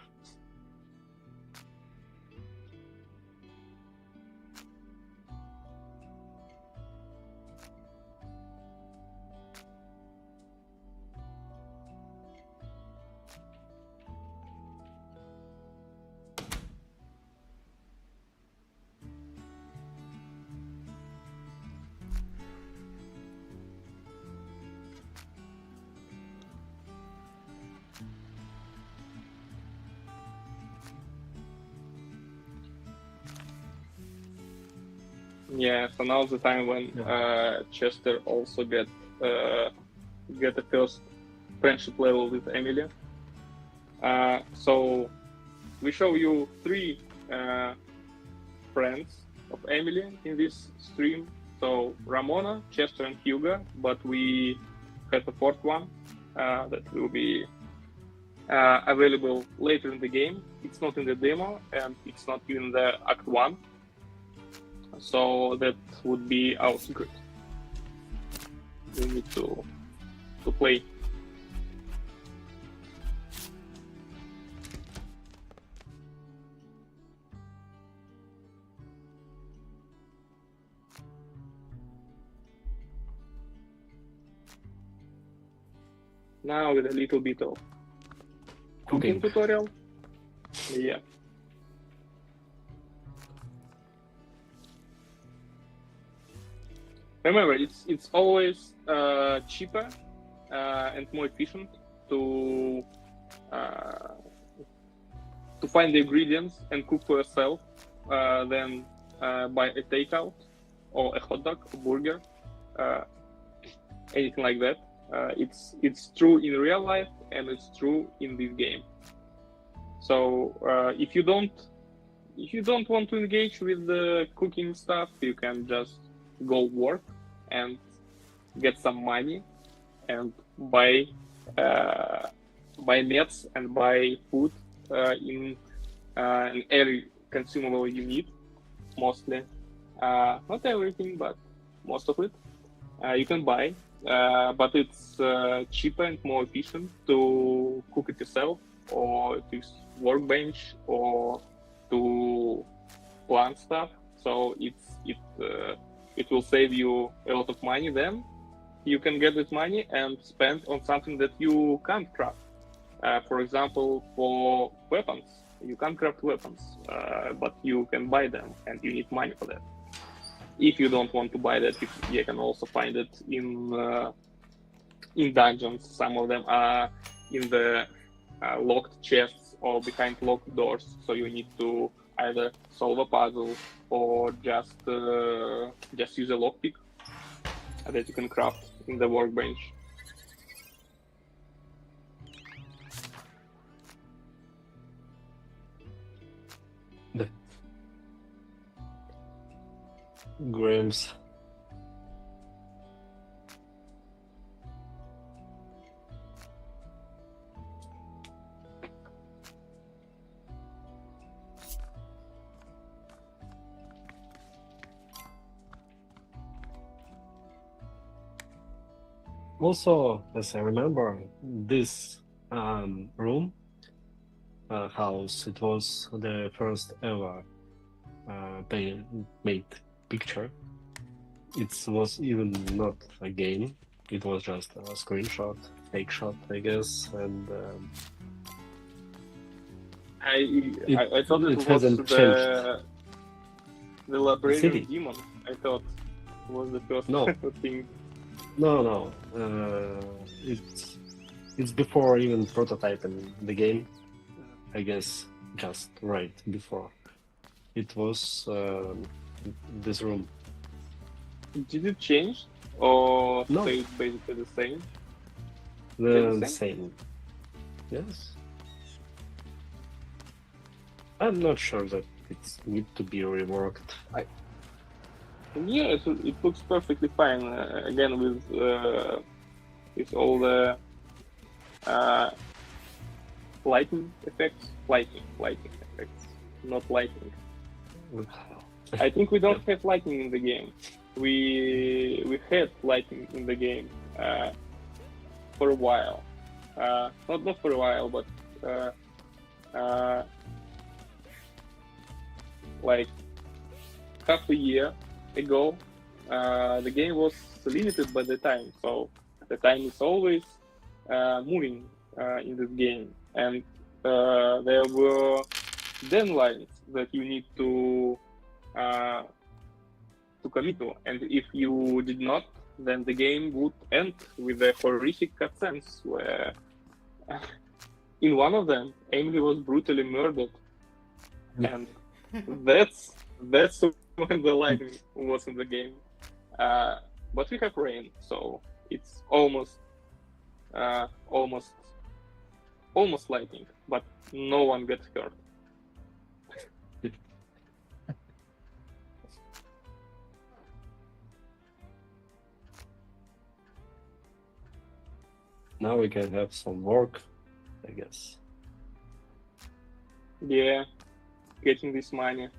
Yeah, so now's the time when Chester also get the first friendship level with Emilia. So we show you 3 friends of Emilia in this stream. So Ramona, Chester, and Hugo, but we have a 4th one that will be available later in the game. It's not in the demo, and it's not in the Act 1. So that would be our secret. We need to play. Now with a little bit of cooking tutorial. Yeah. Remember, it's always cheaper and more efficient to find the ingredients and cook for yourself than buy a takeout or a hot dog, a burger, anything like that. It's true in real life and it's true in this game. So if you don't want to engage with the cooking stuff, you can just go work and get some money and buy nets and buy food in every consumable you need, mostly. Not everything, but most of it you can buy. But it's cheaper and more efficient to cook it yourself, or to use workbench, or to plant stuff. So it will save you a lot of money. Then you can get this money and spend on something that you can't craft. For example, for weapons, you can't craft weapons, but you can buy them, and you need money for that. If you don't want to buy that, you can also find it in dungeons. Some of them are in the locked chests or behind locked doors, so you need to either solve a puzzle or just use a lockpick that you can craft in the workbench. Grams. Also, as I remember, this room, house, it was the first ever made picture. It was even not a game. It was just a screenshot, fake shot, I guess, and I thought it was hasn't changed. The Librarian City. Demon. I thought it was the first No. thing. No. It's before even prototyping the game. I guess just right before. It was this room. Did it change, or No. stayed basically the same? The the same. Yes. I'm not sure that it's need to be reworked. Yeah, it looks perfectly fine. Again, with all the lighting effects, not lighting. I think we don't have lighting in the game. We had lighting in the game for a while. Not for a while, but like half a year ago. The game was limited by the time, so the time is always moving in this game, and there were deadlines that you need to commit to, and if you did not, then the game would end with a horrific cutscenes where in one of them Emily was brutally murdered, and that's when the lighting was in the game. But we have rain, so it's almost lighting, but no one gets hurt. Now we can have some work, I guess. Yeah, getting this money.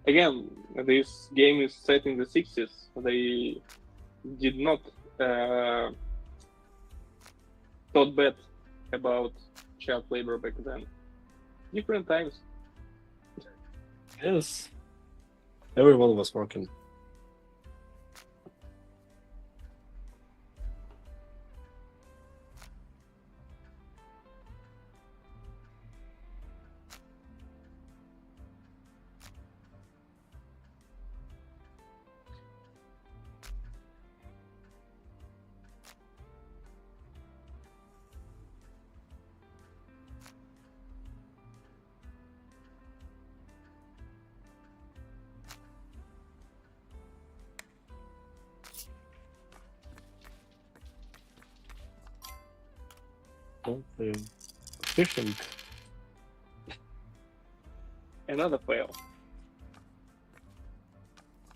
Again, this game is set in the 60s. They did not thought bad about child labor back then. Different times. Yes. Everyone was working. Efficient. Another fail.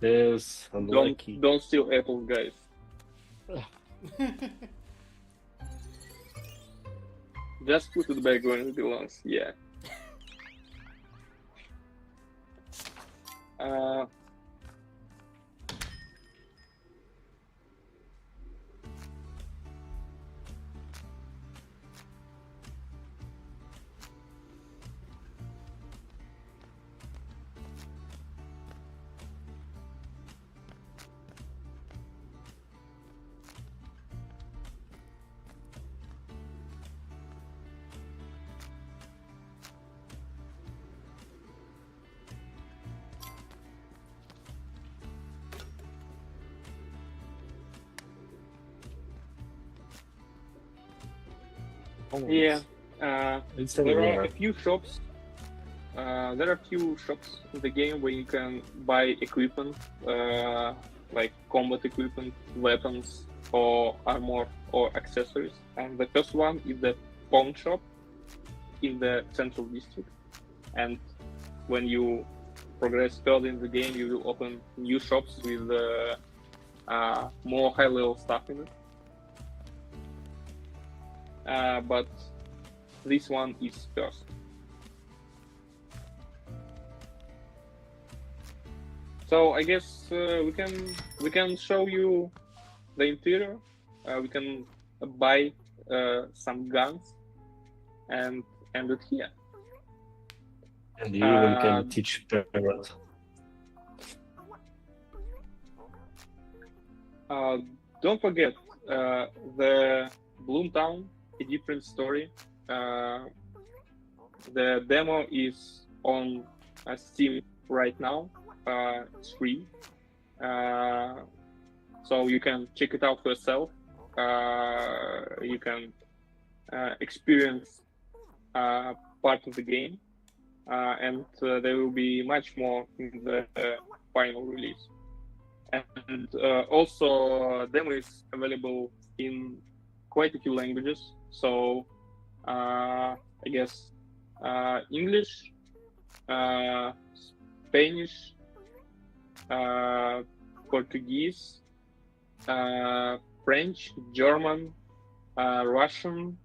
Yes, unlucky. Don't steal apples, guys. Just put it back when it belongs. Yeah. Yeah. It's There are everywhere. a few shops. There are a few shops in the game where you can buy equipment, like combat equipment, weapons, or armor, or accessories. And the first one is the pawn shop in the central district. And when you progress further in the game, you will open new shops with more high-level stuff in it. But this one is first. So I guess we can show you the interior. We can buy some guns and end it here. And you even can teach parrot. Don't forget the Bloomtown, a different story. The demo is on Steam right now. It's free, so you can check it out for yourself. You can experience part of the game, and there will be much more in the final release. And also, demo is available in quite a few languages. So I guess English, Spanish, Portuguese, French, German, Russian,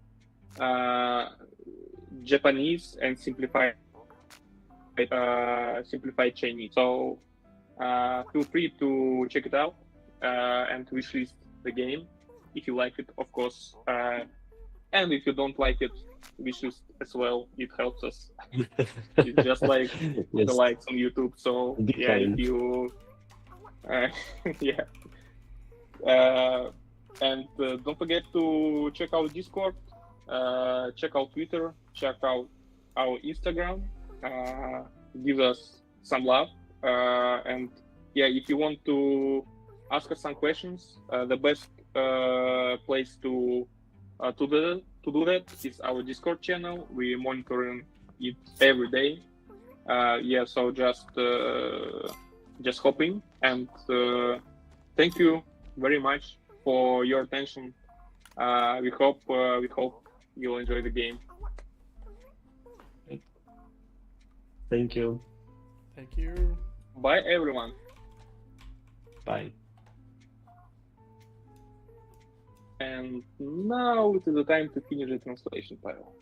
Japanese, and simplified Chinese. So feel free to check it out and wishlist the game if you like it, of course. And if you don't like it, wishlist as well. It helps us. It's just like Yes. the likes on YouTube. So Be yeah, kind. if you yeah. And don't forget to check out Discord, check out Twitter, check out our Instagram, give us some love, and yeah, if you want to ask us some questions, the best place to do that is our Discord channel. We're monitoring it every day. Yeah, so just hop in, and thank you very much for your attention. We hope you'll enjoy the game. Thank you. Thank you. Bye, everyone. Bye. And now it is the time to finish the translation, Pavel.